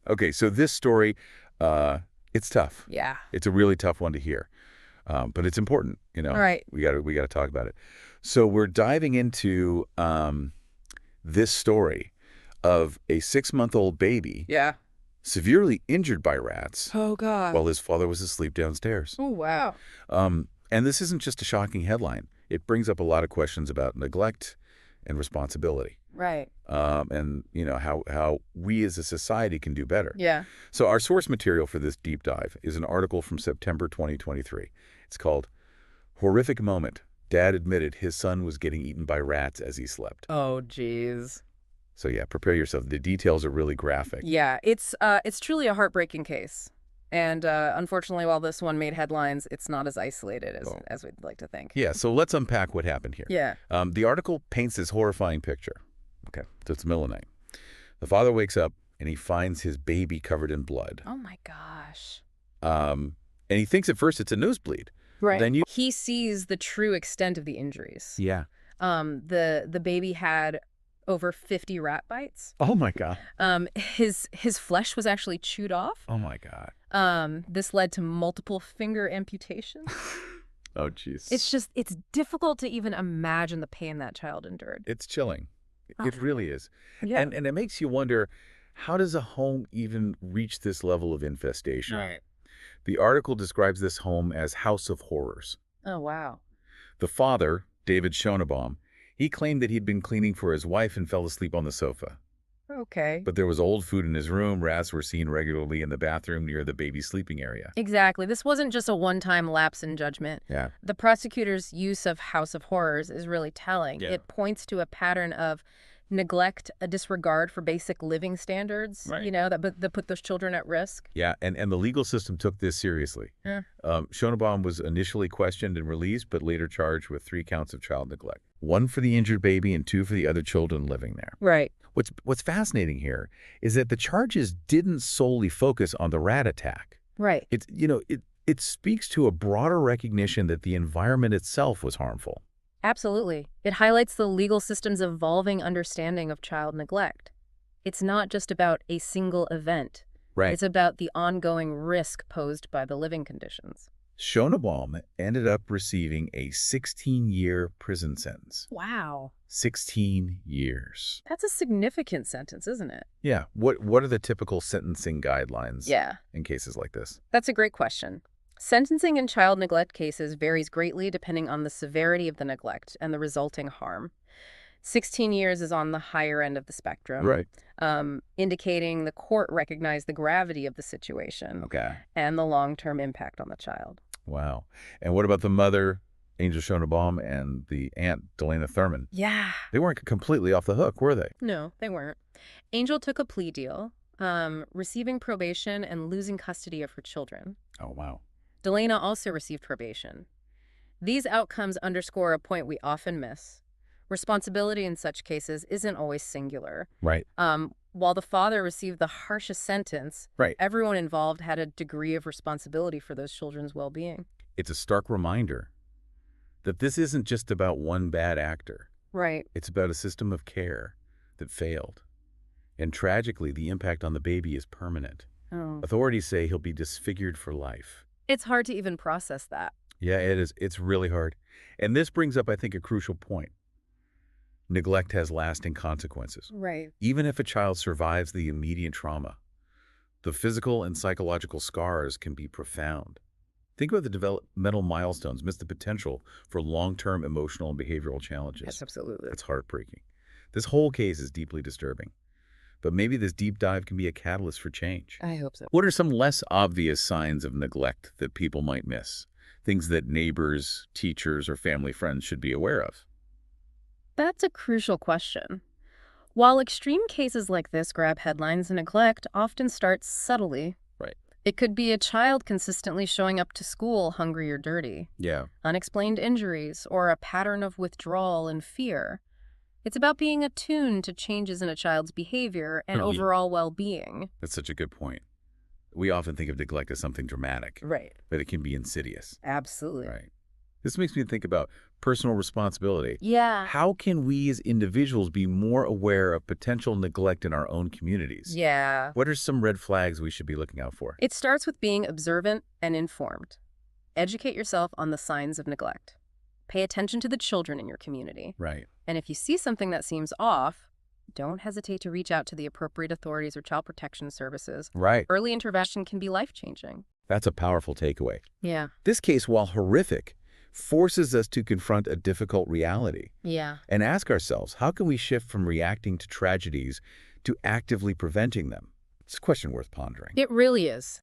Okay, so this story, it's tough. Yeah. It's a really tough one to hear, but it's important. All right. We gotta talk about it. So we're diving into this story of a 6-month-old baby Yeah. severely injured by rats Oh, God. while his father was asleep downstairs. Oh, wow. And this isn't just a shocking headline. It brings up a lot of questions about neglect and responsibility. Right. And how we as a society can do better. Yeah. So our source material for this deep dive is an article from September 2023. It's called "Horrific Moment. Dad Admitted His Son Was Getting Eaten by Rats as He Slept." Oh, geez. So yeah, prepare yourself. The details are really graphic. Yeah, it's truly a heartbreaking case. And unfortunately, while this one made headlines, it's not as isolated Oh. as we'd like to think. Yeah, so let's unpack what happened here. Yeah. The article paints this horrifying picture. Okay, so it's the middle of the night. The father wakes up and he finds his baby covered in blood. Oh my gosh. And he thinks at first it's a nosebleed. Right. Then He sees the true extent of the injuries. Yeah. The baby had over 50 rat bites. Oh my God. His flesh was actually chewed off. Oh my God. This led to multiple finger amputations. Oh jeez. It's difficult to even imagine the pain that child endured. It's chilling. Oh. It really is. Yeah. And it makes you wonder, how does a home even reach this level of infestation? Right. The article describes this home as House of Horrors. Oh, wow. The father, David Schonabaum, he claimed that he'd been cleaning for his wife and fell asleep on the sofa. Okay. But there was old food in his room. Rats were seen regularly in the bathroom near the baby's sleeping area. Exactly. This wasn't just a one-time lapse in judgment. Yeah. The prosecutor's use of House of Horrors is really telling. Yeah. It points to a pattern of neglect, a disregard for basic living standards, Right. that put those children at risk. Yeah, and the legal system took this seriously. Yeah. Schonabaum was initially questioned and released, but later charged with 3 counts of child neglect. 1 for the injured baby and 2 for the other children living there. Right. What's fascinating here is that the charges didn't solely focus on the rat attack. Right. It speaks to a broader recognition that the environment itself was harmful. Absolutely. It highlights the legal system's evolving understanding of child neglect. It's not just about a single event. Right. It's about the ongoing risk posed by the living conditions. Schonabaum ended up receiving a 16-year prison sentence. Wow. 16 years. That's a significant sentence, isn't it? Yeah. What are the typical sentencing guidelines Yeah. in cases like this? That's a great question. Sentencing in child neglect cases varies greatly depending on the severity of the neglect and the resulting harm. 16 years is on the higher end of the spectrum, Right. Indicating the court recognized the gravity of the situation Okay. and the long-term impact on the child. Wow. And what about the mother, Angel Schonabaum, and the aunt, Delana Thurman? Yeah. They weren't completely off the hook, were they? No, they weren't. Angel took a plea deal, receiving probation and losing custody of her children. Oh, wow. Delana also received probation. These outcomes underscore a point we often miss. Responsibility in such cases isn't always singular. Right. While the father received the harshest sentence, Right. everyone involved had a degree of responsibility for those children's well-being. It's a stark reminder that this isn't just about one bad actor. Right. It's about a system of care that failed. And tragically, the impact on the baby is permanent. Oh. Authorities say he'll be disfigured for life. It's hard to even process that. Yeah, it is. It's really hard. And this brings up, I think, a crucial point. Neglect has lasting consequences. Right. Even if a child survives the immediate trauma, the physical and psychological scars can be profound. Think about the developmental milestones, miss the potential for long-term emotional and behavioral challenges. Yes, absolutely. It's heartbreaking. This whole case is deeply disturbing. But maybe this deep dive can be a catalyst for change. I hope so. What are some less obvious signs of neglect that people might miss? Things that neighbors, teachers, or family friends should be aware of? That's a crucial question. While extreme cases like this grab headlines, neglect often starts subtly. Right. It could be a child consistently showing up to school hungry or dirty, Yeah. unexplained injuries, or a pattern of withdrawal and fear. It's about being attuned to changes in a child's behavior and Oh, yeah. overall well-being. That's such a good point. We often think of neglect as something dramatic, Right. but it can be insidious. Absolutely. Right. This makes me think about personal responsibility. Yeah. How can we as individuals be more aware of potential neglect in our own communities? Yeah. What are some red flags we should be looking out for? It starts with being observant and informed. Educate yourself on the signs of neglect. Pay attention to the children in your community. Right. And if you see something that seems off, don't hesitate to reach out to the appropriate authorities or child protection services. Right. Early intervention can be life-changing. That's a powerful takeaway. Yeah. This case, while horrific, forces us to confront a difficult reality Yeah. and ask ourselves, how can we shift from reacting to tragedies to actively preventing them? It's a question worth pondering. It really is.